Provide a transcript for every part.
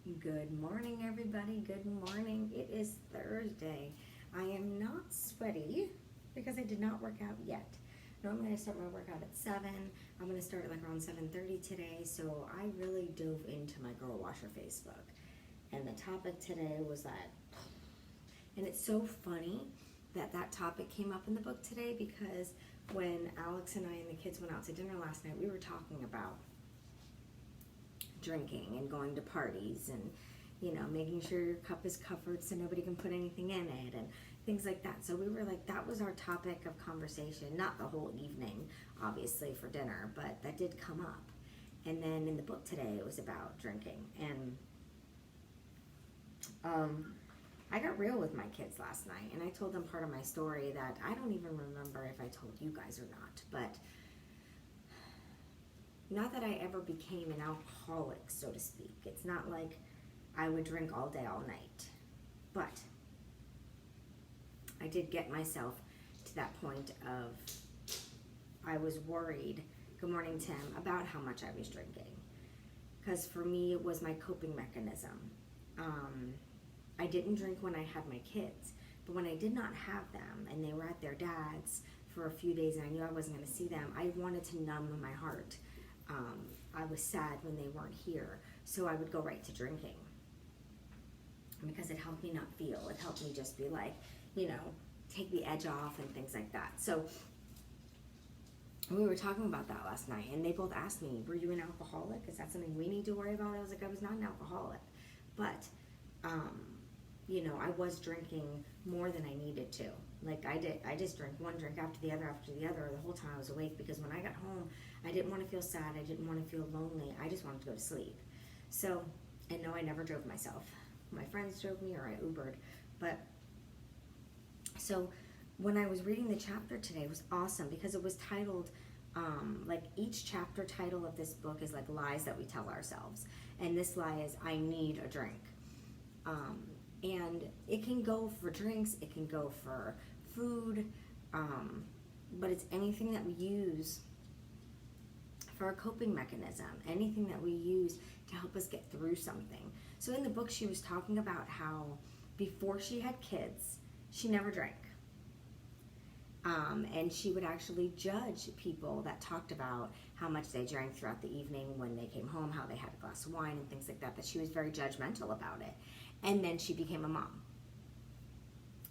Good morning, everybody. Good morning. It is Thursday. I am not sweaty because I did not work out yet. Normally, I start my workout at 7. I'm going to start like around 7:30 today. So I really dove into my Girl Washer Facebook. And the topic today was that, and it's so funny that that topic came up in the book today because when Alex and I and the kids went out to dinner last night, we were talking about drinking and going to parties and making sure your cup is covered so nobody can put anything in it and things like that. So we were like, that was our topic of conversation, not the whole evening obviously for dinner, but that did come up. And then in the book today it was about drinking. And I got real with my kids last night and I told them part of my story that I don't even remember if I told you guys or not, but not that I ever became an alcoholic, so to speak. It's not like I would drink all day, all night. But I did get myself to that point of I was worried, good morning, Tim, about how much I was drinking. Because for me, it was my coping mechanism. I didn't drink when I had my kids. But when I did not have them and they were at their dad's for a few days and I knew I wasn't going to see them, I wanted to numb my heart. I was sad when they weren't here, so I would go right to drinking because it helped me not feel. It helped me just be like, take the edge off and things like that. So we were talking about that last night, and they both asked me, were you an alcoholic? Is that something we need to worry about? I was like, I was not an alcoholic, but I was drinking more than I needed to. Like I just drank one drink after the other the whole time I was awake, because when I got home, I didn't want to feel sad. I didn't want to feel lonely. I just wanted to go to sleep. So, and no, I never drove myself. My friends drove me or I Ubered. But, so when I was reading the chapter today, it was awesome because it was titled, like each chapter title of this book is like lies that we tell ourselves. And this lie is, I need a drink. And it can go for drinks, it can go for food, but it's anything that we use for a coping mechanism, anything that we use to help us get through something. So in the book, she was talking about how before she had kids, she never drank. And she would actually judge people that talked about how much they drank throughout the evening when they came home, how they had a glass of wine and things like that, that she was very judgmental about it. And then she became a mom.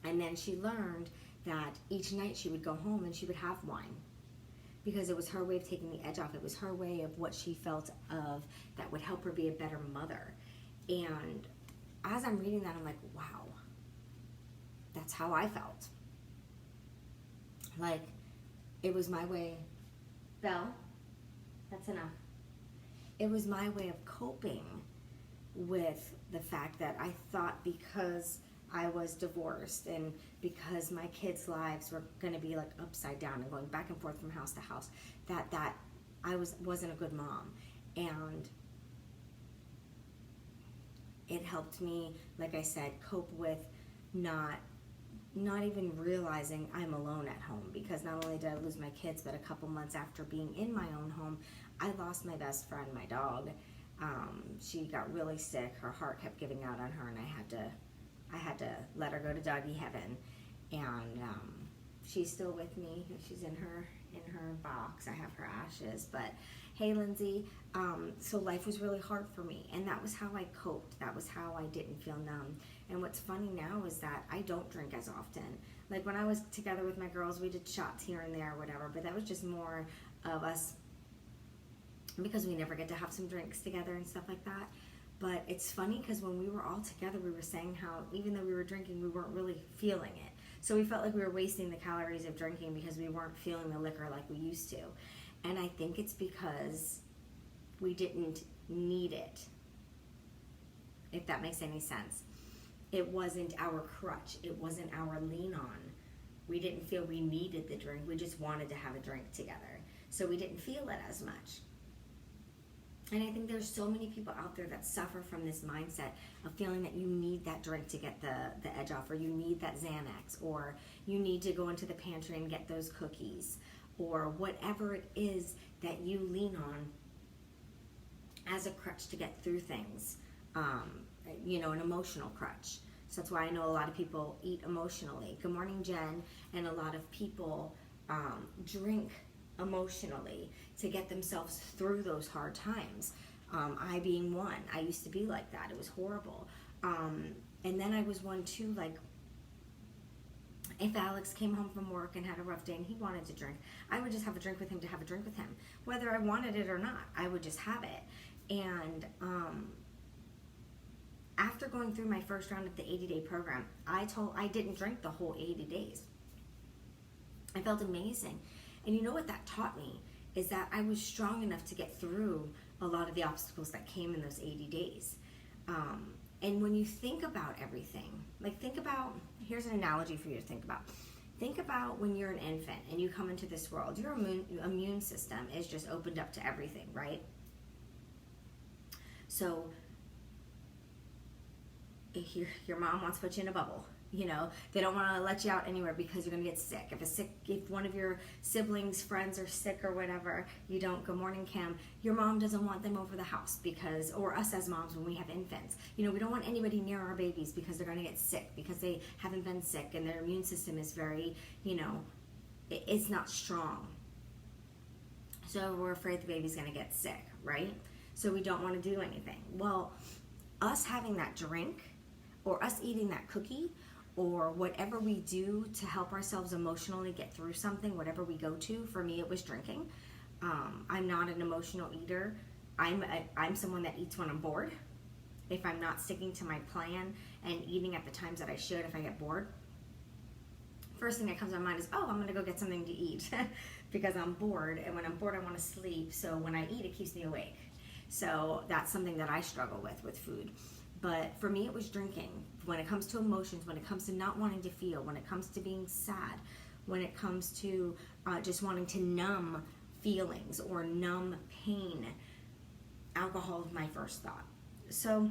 And then she learned that each night she would go home and she would have wine because it was her way of taking the edge off. It was her way of what she felt of that would help her be a better mother. And as I'm reading that, I'm like, wow, that's how I felt. Like, it was my way. Belle, that's enough. It was my way of coping with the fact that I thought because I was divorced and because my kids' lives were going to be like upside down and going back and forth from house to house, that I wasn't a good mom. And it helped me, like I said, cope with not even realizing I'm alone at home, because not only did I lose my kids, but a couple months after being in my own home, I lost my best friend, my dog. She got really sick. Her heart kept giving out on her, and I had to let her go to doggy heaven. And she's still with me. She's in her box. I have her ashes. But hey, Lindsay. So life was really hard for me, and that was how I coped. That was how I didn't feel numb. And what's funny now is that I don't drink as often. Like when I was together with my girls, we did shots here and there, or whatever. But that was just more of us, because we never get to have some drinks together and stuff like that. But it's funny because when we were all together, we were saying how even though we were drinking, we weren't really feeling it. So we felt like we were wasting the calories of drinking because we weren't feeling the liquor like we used to. And I think it's because we didn't need it, if that makes any sense. It wasn't our crutch. It wasn't our lean on. We didn't feel we needed the drink. We just wanted to have a drink together. So we didn't feel it as much. And I think there's so many people out there that suffer from this mindset of feeling that you need that drink to get the edge off, or you need that Xanax, or you need to go into the pantry and get those cookies, or whatever it is that you lean on as a crutch to get through things. an emotional crutch. So that's why I know a lot of people eat emotionally. Good morning, Jen. And a lot of people drink emotionally to get themselves through those hard times. I being one. I used to be like that. It was horrible. And then I was one too, like, if Alex came home from work and had a rough day and he wanted to drink, I would just have a drink with him to have a drink with him. Whether I wanted it or not, I would just have it. And after going through my first round of the 80-day program, I didn't drink the whole 80 days. I felt amazing. And you know what that taught me is that I was strong enough to get through a lot of the obstacles that came in those 80 days. And when you think about everything, like here's an analogy for you to think about. Think about when you're an infant and you come into this world, your immune system is just opened up to everything, right? So if your mom wants to put you in a bubble, they don't want to let you out anywhere because you're going to get sick. If one of your siblings, friends are sick or whatever, you don't, good morning, Kim, your mom doesn't want them over the house or us as moms when we have infants. We don't want anybody near our babies because they're going to get sick because they haven't been sick and their immune system is very, it's not strong. So we're afraid the baby's going to get sick, right? So we don't want to do anything. Well, us having that drink or us eating that cookie or whatever we do to help ourselves emotionally get through something, whatever we go to, for me it was drinking. I'm not an emotional eater. I'm someone that eats when I'm bored. If I'm not sticking to my plan and eating at the times that I should, if I get bored, first thing that comes to my mind is, I'm going to go get something to eat because I'm bored, and when I'm bored I want to sleep, so when I eat it keeps me awake. So that's something that I struggle with food. But for me, it was drinking. When it comes to emotions, when it comes to not wanting to feel, when it comes to being sad, when it comes to just wanting to numb feelings or numb pain, alcohol is my first thought. So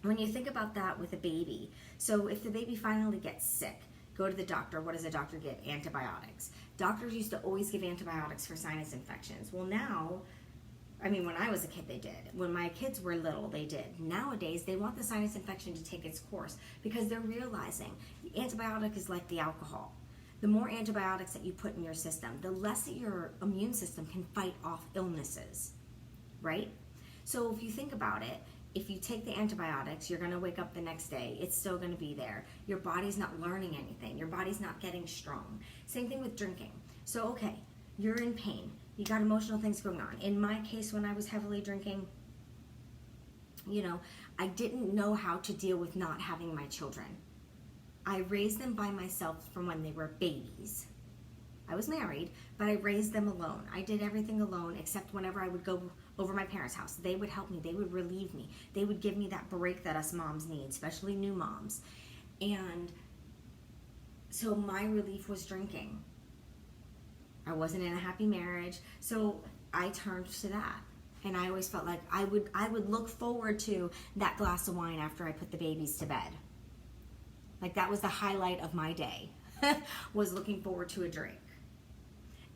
when you think about that with a baby, so if the baby finally gets sick, go to the doctor. What does the doctor give? Antibiotics. Doctors used to always give antibiotics for sinus infections. Well, now, when I was a kid, they did. When my kids were little, they did. Nowadays, they want the sinus infection to take its course because they're realizing the antibiotic is like the alcohol. The more antibiotics that you put in your system, the less that your immune system can fight off illnesses, right? So if you think about it, if you take the antibiotics, you're going to wake up the next day. It's still going to be there. Your body's not learning anything. Your body's not getting strong. Same thing with drinking. So, okay, you're in pain. You got emotional things going on. In my case, when I was heavily drinking, I didn't know how to deal with not having my children. I raised them by myself from when they were babies. I was married, but I raised them alone. I did everything alone except whenever I would go over my parents' house. They would help me. They would relieve me. They would give me that break that us moms need, especially new moms. And so my relief was drinking. I wasn't in a happy marriage, so I turned to that. And I always felt like I would look forward to that glass of wine after I put the babies to bed. Like that was the highlight of my day, was looking forward to a drink.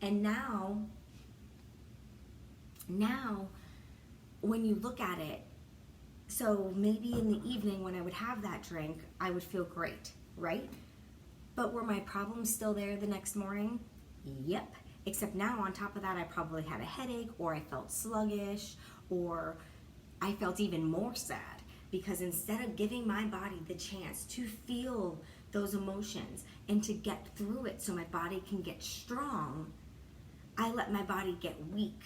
And now, when you look at it, so maybe in the evening when I would have that drink, I would feel great, right? But were my problems still there the next morning? Yep. Except now on top of that, I probably had a headache, or I felt sluggish, or I felt even more sad, because instead of giving my body the chance to feel those emotions and to get through it so my body can get strong, I let my body get weak.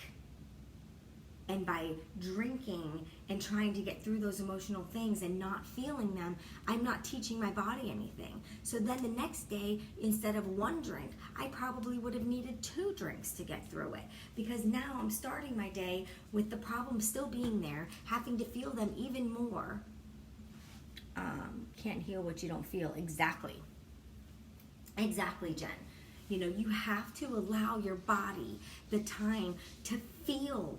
And by drinking and trying to get through those emotional things and not feeling them, I'm not teaching my body anything. So then the next day, instead of one drink, I probably would have needed 2 drinks to get through it. Because now I'm starting my day with the problem still being there, having to feel them even more. Can't heal what you don't feel. Exactly, Jen. You have to allow your body the time to feel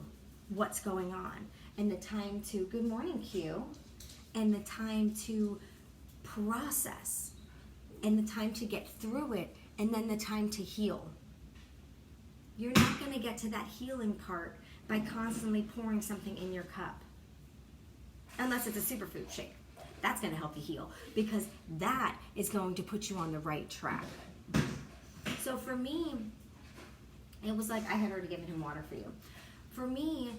what's going on, and the time to, good morning, Q, and the time to process, and the time to get through it, and then the time to heal. You're not going to get to that healing part by constantly pouring something in your cup. unless it's a superfood shake. That's going to help you heal, because that is going to put you on the right track. So for me, it was like, I had already given him water for you. For me,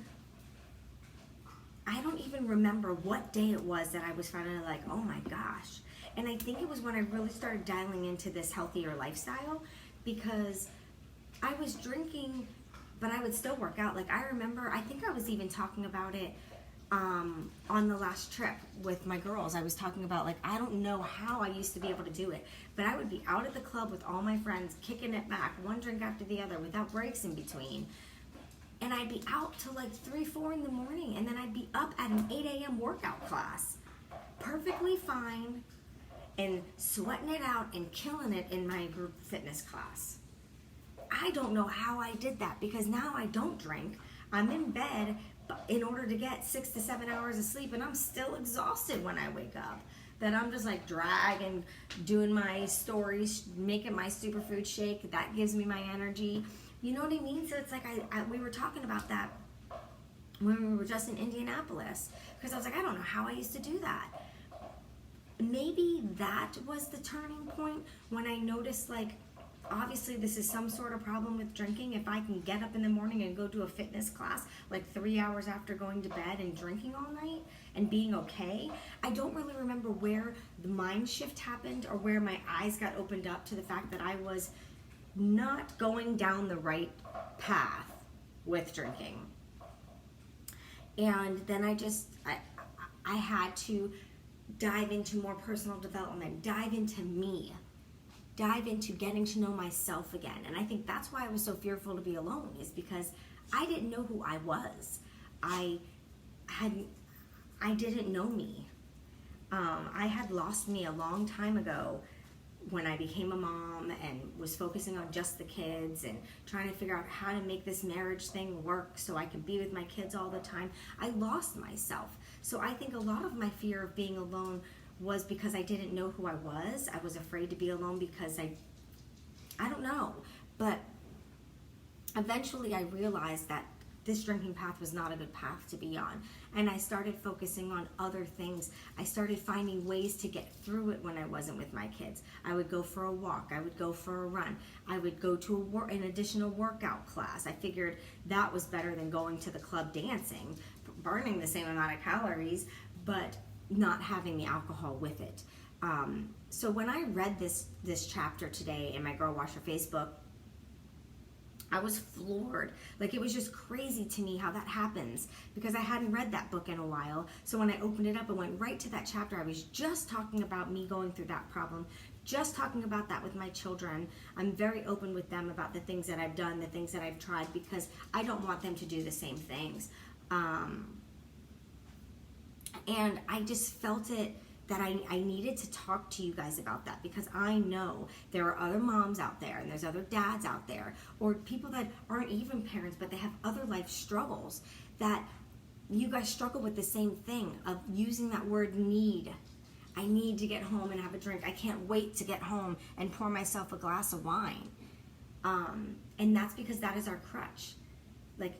I don't even remember what day it was that I was finally like, oh my gosh. And I think it was when I really started dialing into this healthier lifestyle, because I was drinking, but I would still work out. Like, I remember, I think I was even talking about it on the last trip with my girls. I was talking about, like, I don't know how I used to be able to do it, but I would be out at the club with all my friends, kicking it back, one drink after the other, without breaks in between. And I'd be out till like 3, 4 in the morning, and then I'd be up at an 8 a.m. workout class, perfectly fine, and sweating it out and killing it in my group fitness class. I don't know how I did that, because now I don't drink. I'm in bed in order to get 6 to 7 hours of sleep, and I'm still exhausted when I wake up. Then I'm just like dragging, doing my stories, making my superfood shake. That gives me my energy. You know what I mean? So it's like we were talking about that when we were just in Indianapolis, because I was like, I don't know how I used to do that. Maybe that was the turning point when I noticed, like, obviously this is some sort of problem with drinking. If I can get up in the morning and go to a fitness class like 3 hours after going to bed and drinking all night and being okay, I don't really remember where the mind shift happened or where my eyes got opened up to the fact that I was not going down the right path with drinking. And then I had to dive into more personal development, dive into me, dive into getting to know myself again. And I think that's why I was so fearful to be alone, is because I didn't know who I was. I didn't know me. I had lost me a long time ago when I became a mom and was focusing on just the kids and trying to figure out how to make this marriage thing work so I could be with my kids all the time. I lost myself. So I think a lot of my fear of being alone was because I didn't know who I was. I was afraid to be alone because I don't know. But eventually I realized that this drinking path was not a good path to be on. And I started focusing on other things. I started finding ways to get through it when I wasn't with my kids. I would go for a walk. I would go for a run. I would go to an additional workout class. I figured that was better than going to the club dancing, burning the same amount of calories, but not having the alcohol with it. So when I read this chapter today in my Girl Washer Facebook, I was floored. Like, it was just crazy to me how that happens, because I hadn't read that book in a while. So when I opened it up and went right to that chapter, I was just talking about me going through that problem, just talking about that with my children. I'm very open with them about the things that I've done, the things that I've tried, because I don't want them to do the same things. And I just felt it that I needed to talk to you guys about that, because I know there are other moms out there and there's other dads out there, or people that aren't even parents but they have other life struggles, that you guys struggle with the same thing of using that word need. I need to get home and have a drink. I can't wait to get home and pour myself a glass of wine. And that's because that is our crutch. Like,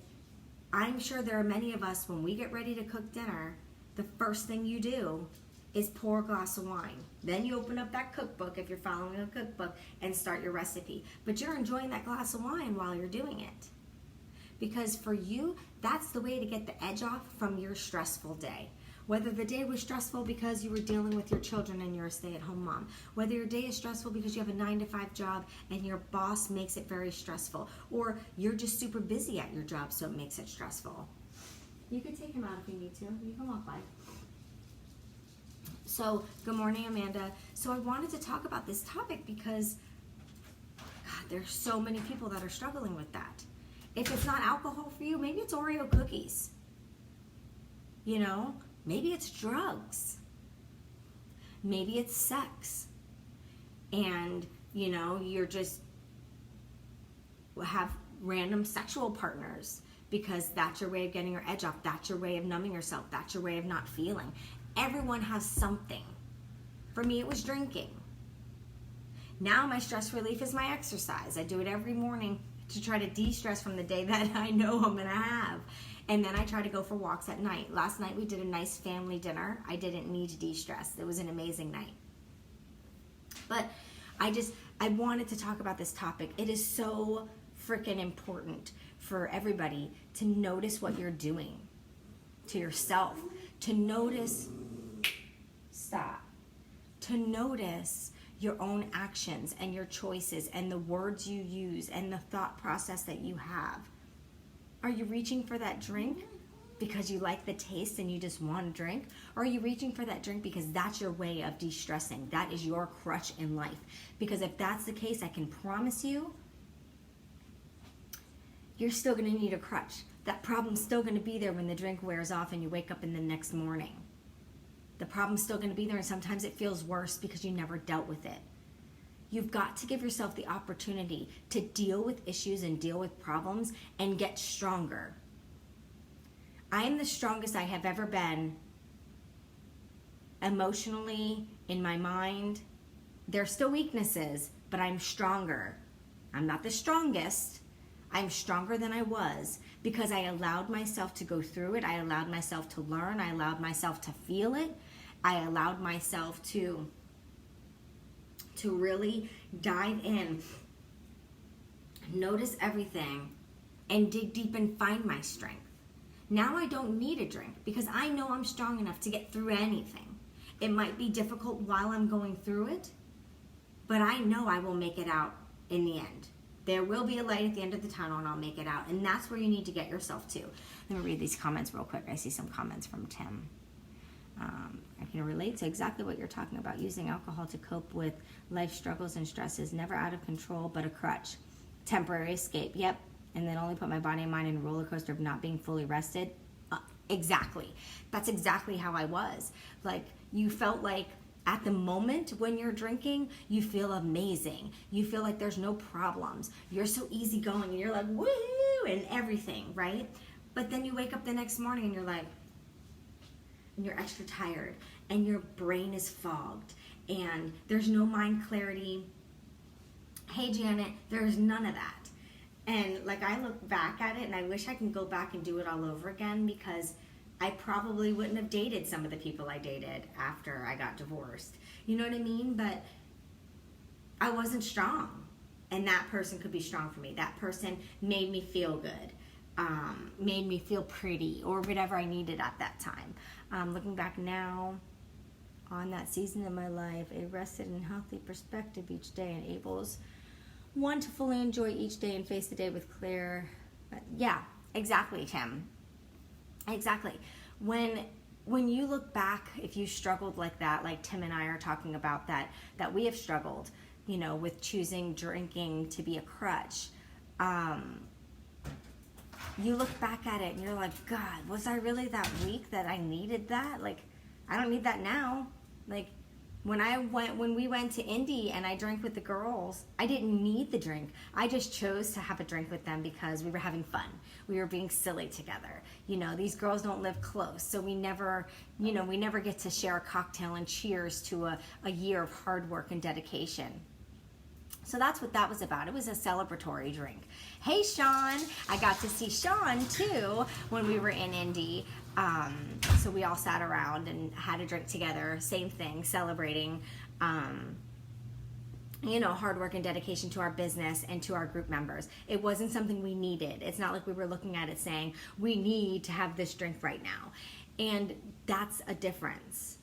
I'm sure there are many of us, when we get ready to cook dinner, the first thing you do is pour a glass of wine. Then you open up that cookbook, if you're following a cookbook, and start your recipe. But you're enjoying that glass of wine while you're doing it. Because for you, that's the way to get the edge off from your stressful day. Whether the day was stressful because you were dealing with your children and you're a stay-at-home mom. Whether your day is stressful because you have a 9-to-5 job and your boss makes it very stressful. Or you're just super busy at your job, so it makes it stressful. You can take him out if you need to. You can walk by. So, good morning, Amanda. So I wanted to talk about this topic because, God, there's so many people that are struggling with that. If it's not alcohol for you, maybe it's Oreo cookies. You know, maybe it's drugs. Maybe it's sex. And, you know, you're just have random sexual partners because that's your way of getting your edge off. That's your way of numbing yourself. That's your way of not feeling. Everyone has something. For me, it was drinking. Now my stress relief is my exercise. I do it every morning to try to de-stress from the day that I know I'm going to have. And then I try to go for walks at night. Last night we did a nice family dinner. I didn't need to de-stress. It was an amazing night. But I wanted to talk about this topic. It is so freaking important for everybody to notice what you're doing to yourself, to notice, to notice your own actions and your choices and the words you use and the thought process that you have. Are you reaching for that drink because you like the taste and you just want a drink? Or are you reaching for that drink because that's your way of de-stressing? That is your crutch in life. Because if that's the case, I can promise you, you're still going to need a crutch. That problem's still going to be there when the drink wears off and you wake up in the next morning. The problem's still going to be there, and sometimes it feels worse because you never dealt with it. You've got to give yourself the opportunity to deal with issues and deal with problems and get stronger. I am the strongest I have ever been emotionally, in my mind. There's still weaknesses, but I'm stronger. I'm not the strongest. I'm stronger than I was because I allowed myself to go through it. I allowed myself to learn. I allowed myself to feel it. I allowed myself to really dive in, notice everything, and dig deep and find my strength. Now I don't need a drink because I know I'm strong enough to get through anything. It might be difficult while I'm going through it, but I know I will make it out in the end. There will be a light at the end of the tunnel and I'll make it out. And that's where you need to get yourself to. Let me read these comments real quick. I see some comments from Tim. I can relate to exactly what you're talking about. Using alcohol to cope with life struggles and stresses. Never out of control, but a crutch. Temporary escape. Yep. And then only put my body and mind in a roller coaster of not being fully rested. Exactly. That's exactly how I was. Like, you felt like at the moment when you're drinking, you feel amazing. You feel like there's no problems. You're so easygoing and you're like, woo, and everything, right? But then you wake up the next morning and you're like, and you're extra tired and your brain is fogged and there's no mind clarity. Hey, Janet, there's none of that. And like, I look back at it and I wish I can go back and do it all over again because I probably wouldn't have dated some of the people I dated after I got divorced. You know what I mean? But I wasn't strong. And that person could be strong for me. That person made me feel good, made me feel pretty, or whatever I needed at that time. Looking back now on that season of my life, a rested and healthy perspective each day enables one to fully enjoy each day and face the day with clear. Yeah, exactly, Tim. Exactly. When you look back, if you struggled like that, like Tim and I are talking about that we have struggled, you know, with choosing drinking to be a crutch, you look back at it and you're like, God, was I really that weak that I needed that? Like, I don't need that now. Like, when we went to Indy and I drank with the girls, I didn't need the drink. I just chose to have a drink with them because we were having fun. We were being silly together. You know, these girls don't live close, so we never get to share a cocktail and cheers to a year of hard work and dedication. So that's what that was about. It was a celebratory drink. Hey, Sean. I got to see Sean, too, when we were in Indy. So we all sat around and had a drink together. Same thing, celebrating, hard work and dedication to our business and to our group members. It wasn't something we needed. It's not like we were looking at it saying, we need to have this drink right now. And that's a difference.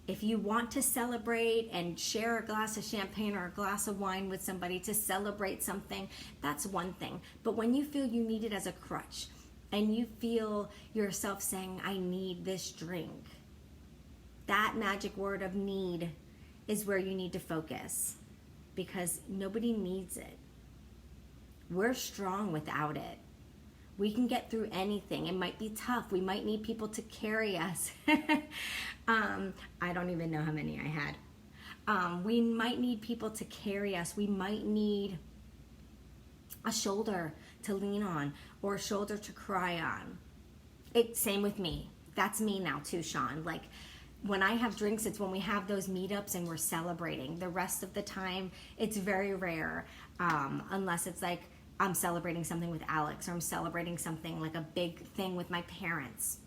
If you want to celebrate and share a glass of champagne or a glass of wine with somebody to celebrate something, that's one thing. But when you feel you need it as a crutch and you feel yourself saying, I need this drink, that magic word of need is where you need to focus because nobody needs it. We're strong without it. We can get through anything. It might be tough. We might need people to carry us. I don't even know how many I had. We might need people to carry us. We might need a shoulder to lean on or a shoulder to cry on. Same with me. That's me now too, Sean. Like, when I have drinks, it's when we have those meetups and we're celebrating. The rest of the time, it's very rare, unless it's like I'm celebrating something with Alex, or I'm celebrating something like a big thing with my parents.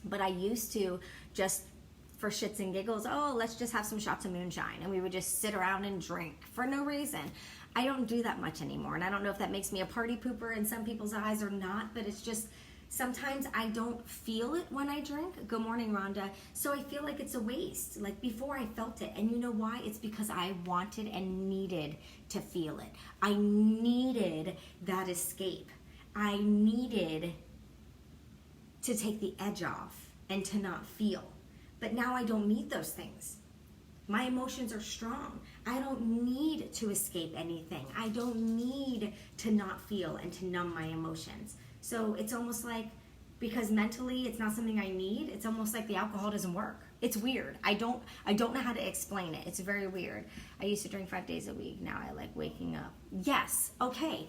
But I used to just, for shits and giggles, oh, let's just have some shots of moonshine. And we would just sit around and drink for no reason. I don't do that much anymore. And I don't know if that makes me a party pooper in some people's eyes or not, but it's just, sometimes I don't feel it when I drink. Good morning, Rhonda. So I feel like it's a waste. Like before I felt it. And you know why? It's because I wanted and needed to feel it. I needed that escape. I needed to take the edge off and to not feel. But now I don't need those things. My emotions are strong. I don't need to escape anything. I don't need to not feel and to numb my emotions. So it's almost like, because mentally it's not something I need, it's almost like the alcohol doesn't work. It's weird. I don't know how to explain it. It's very weird. I used to drink 5 days a week. Now I like waking up. Yes. Okay,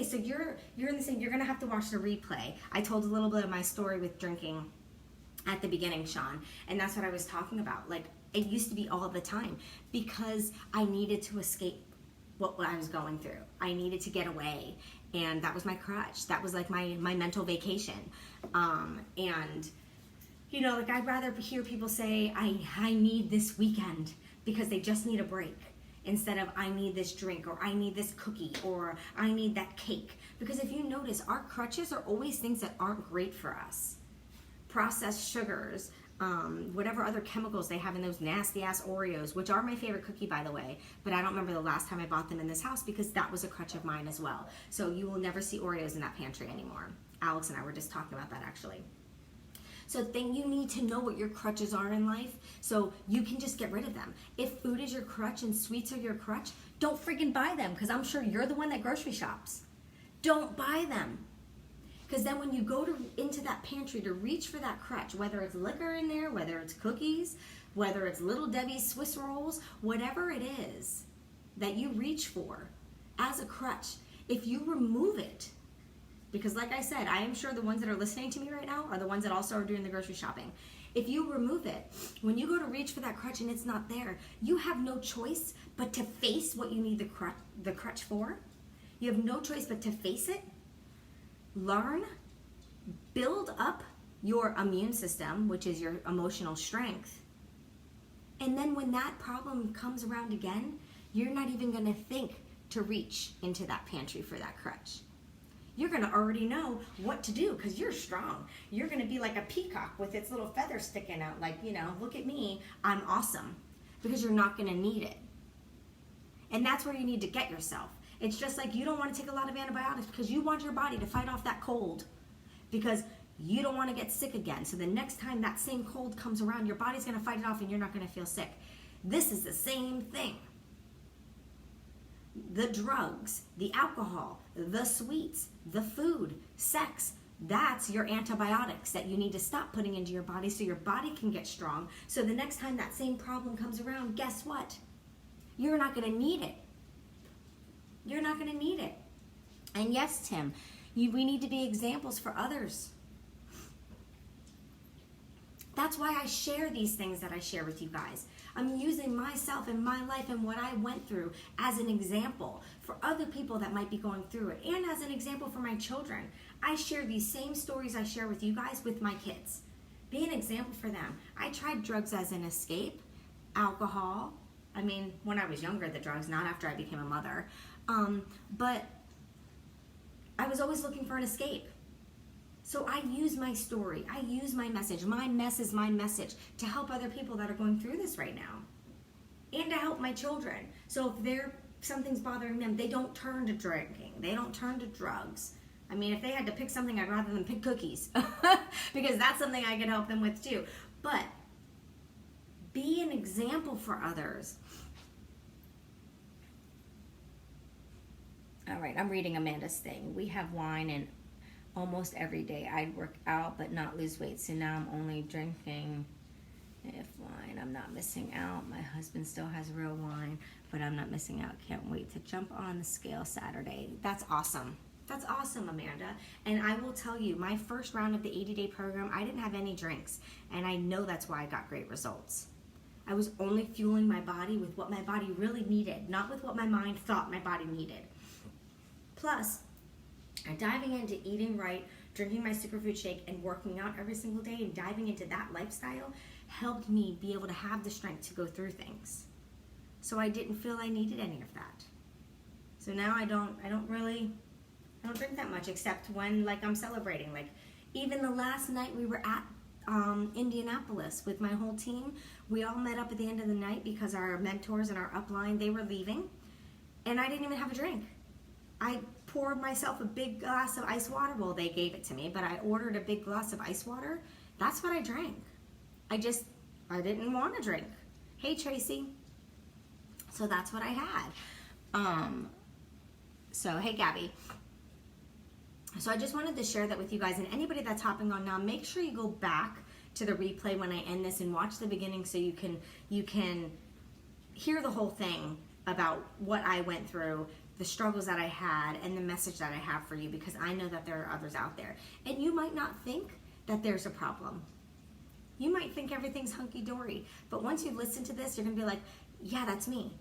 so you're in the same, you're gonna have to watch the replay. I told a little bit of my story with drinking at the beginning, Sean, and that's what I was talking about. Like, it used to be all the time because I needed to escape what I was going through. I needed to get away, and that was my crutch. That was like my mental vacation. And you know, like, I'd rather hear people say I need this weekend because they just need a break, instead of I need this drink, or I need this cookie, or I need that cake. Because if you notice, our crutches are always things that aren't great for us. Processed sugars, whatever other chemicals they have in those nasty ass Oreos, which are my favorite cookie, by the way, but I don't remember the last time I bought them in this house because that was a crutch of mine as well. So you will never see Oreos in that pantry anymore. Alex and I were just talking about that, actually. So then you need to know what your crutches are in life so you can just get rid of them. If food is your crutch and sweets are your crutch, don't freaking buy them, because I'm sure you're the one that grocery shops. Don't buy them. Because then when you go into that pantry to reach for that crutch, whether it's liquor in there, whether it's cookies, whether it's Little Debbie's Swiss rolls, whatever it is that you reach for as a crutch, if you remove it, because like I said, I am sure the ones that are listening to me right now are the ones that also are doing the grocery shopping. If you remove it, when you go to reach for that crutch and it's not there, you have no choice but to face what you need the crutch for. You have no choice but to face it. Learn, build up your immune system, which is your emotional strength. And then when that problem comes around again, you're not even going to think to reach into that pantry for that crutch. You're going to already know what to do because you're strong. You're going to be like a peacock with its little feathers sticking out, like, you know, look at me, I'm awesome. Because you're not going to need it. And that's where you need to get yourself. It's just like you don't want to take a lot of antibiotics because you want your body to fight off that cold, because you don't want to get sick again. So the next time that same cold comes around, your body's going to fight it off and you're not going to feel sick. This is the same thing. The drugs, the alcohol, the sweets, the food, sex, that's your antibiotics that you need to stop putting into your body so your body can get strong. So the next time that same problem comes around, guess what? You're not going to need it. You're not going to need it. And yes, Tim, we need to be examples for others. That's why I share these things that I share with you guys. I'm using myself and my life and what I went through as an example for other people that might be going through it, and as an example for my children. I share these same stories I share with you guys with my kids. Be an example for them. I tried drugs as an escape, alcohol. I mean, when I was younger, the drugs, not after I became a mother. But I was always looking for an escape. So I use my story, I use my message. My mess is my message to help other people that are going through this right now. And to help my children. So if something's bothering them, they don't turn to drinking. They don't turn to drugs. I mean, if they had to pick something, I'd rather them pick cookies. Because that's something I can help them with too. But be an example for others. All right, I'm reading Amanda's thing. We have wine and almost every day. I'd work out but not lose weight, so now I'm only drinking if wine. I'm not missing out. My husband still has real wine, but I'm not missing out. Can't wait to jump on the scale Saturday. That's awesome. That's awesome, Amanda. And I will tell you, my first round of the 80-day program, I didn't have any drinks, and I know that's why I got great results. I was only fueling my body with what my body really needed, not with what my mind thought my body needed. Plus, diving into eating right, drinking my superfood shake, and working out every single day and diving into that lifestyle helped me be able to have the strength to go through things. So I didn't feel I needed any of that. So now I don't drink that much, except when like I'm celebrating. Like even the last night we were at Indianapolis with my whole team. We all met up at the end of the night because our mentors and our upline, they were leaving, and I didn't even have a drink. I poured myself a big glass of ice water. Well, they gave it to me, but I ordered a big glass of ice water. That's what I drank. I didn't want to drink. Hey, Tracy. So that's what I had. So, hey, Gabby. So I just wanted to share that with you guys, and anybody that's hopping on now, make sure you go back to the replay when I end this and watch the beginning so you can hear the whole thing about what I went through, the struggles that I had, and the message that I have for you, because I know that there are others out there. And you might not think that there's a problem. You might think everything's hunky-dory, but once you listen to this, you're going to be like, yeah, that's me.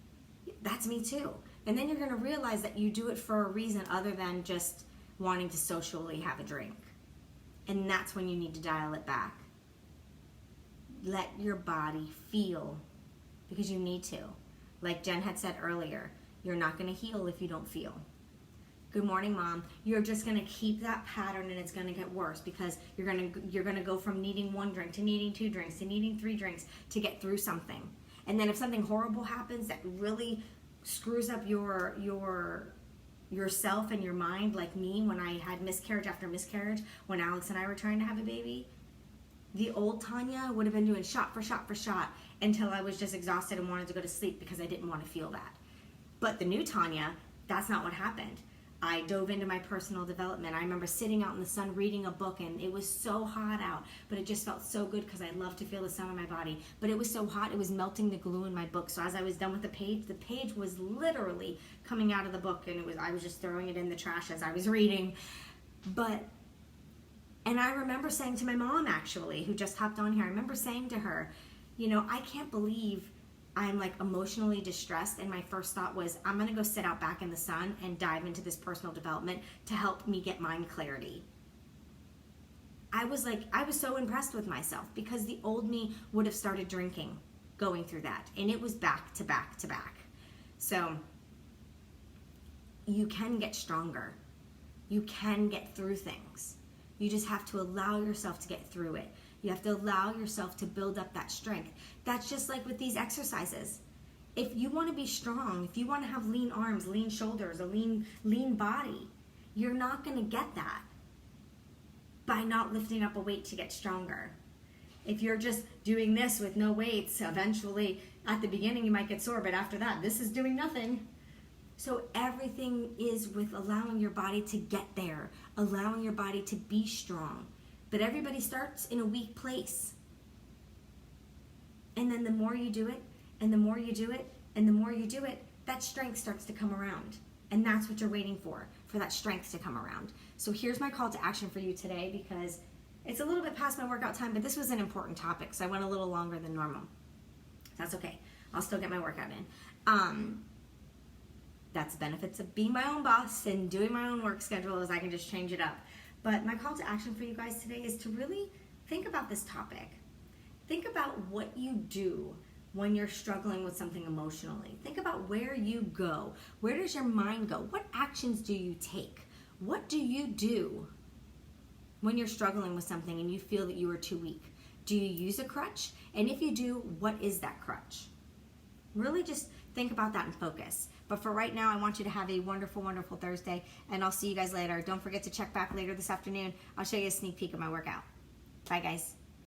That's me too. And then you're going to realize that you do it for a reason other than just wanting to socially have a drink. And that's when you need to dial it back. Let your body feel, because you need to. Like Jen had said earlier, you're not going to heal if you don't feel. Good morning, Mom. You're just going to keep that pattern, and it's going to get worse, because you're going to go from needing 1 drink to needing 2 drinks to needing 3 drinks to get through something. And then if something horrible happens that really screws up yourself and your mind, like me when I had miscarriage after miscarriage, when Alex and I were trying to have a baby, the old Tanya would have been doing shot for shot for shot until I was just exhausted and wanted to go to sleep because I didn't want to feel that. But the new Tanya, that's not what happened. I dove into my personal development. I remember sitting out in the sun reading a book, and it was so hot out, but it just felt so good because I love to feel the sun on my body. But it was so hot, it was melting the glue in my book. So as I was done with the page was literally coming out of the book, and I was just throwing it in the trash as I was reading. And I remember saying to my mom, actually, who just hopped on here, I remember saying to her, I can't believe I'm like emotionally distressed, and my first thought was, I'm gonna go sit out back in the sun and dive into this personal development to help me get mind clarity. I was so impressed with myself, because the old me would have started drinking going through that, and it was back to back to back. So you can get stronger. You can get through things. You just have to allow yourself to get through it. You have to allow yourself to build up that strength. That's just like with these exercises. If you want to be strong, if you want to have lean arms, lean shoulders, a lean body, you're not going to get that by not lifting up a weight to get stronger. If you're just doing this with no weights, eventually at the beginning you might get sore, but after that, this is doing nothing. So everything is with allowing your body to get there, allowing your body to be strong. But everybody starts in a weak place. And then the more you do it, and the more you do it, and the more you do it, that strength starts to come around. And that's what you're waiting for that strength to come around. So here's my call to action for you today, because it's a little bit past my workout time, but this was an important topic, so I went a little longer than normal. That's okay. I'll still get my workout in. That's the benefits of being my own boss and doing my own work schedule, is I can just change it up. But my call to action for you guys today is to really think about this topic. Think about what you do when you're struggling with something emotionally. Think about where you go. Where does your mind go? What actions do you take? What do you do when you're struggling with something and you feel that you are too weak? Do you use a crutch? And if you do, what is that crutch? Really just think about that and focus. But for right now, I want you to have a wonderful, wonderful Thursday, and I'll see you guys later. Don't forget to check back later this afternoon. I'll show you a sneak peek of my workout. Bye, guys.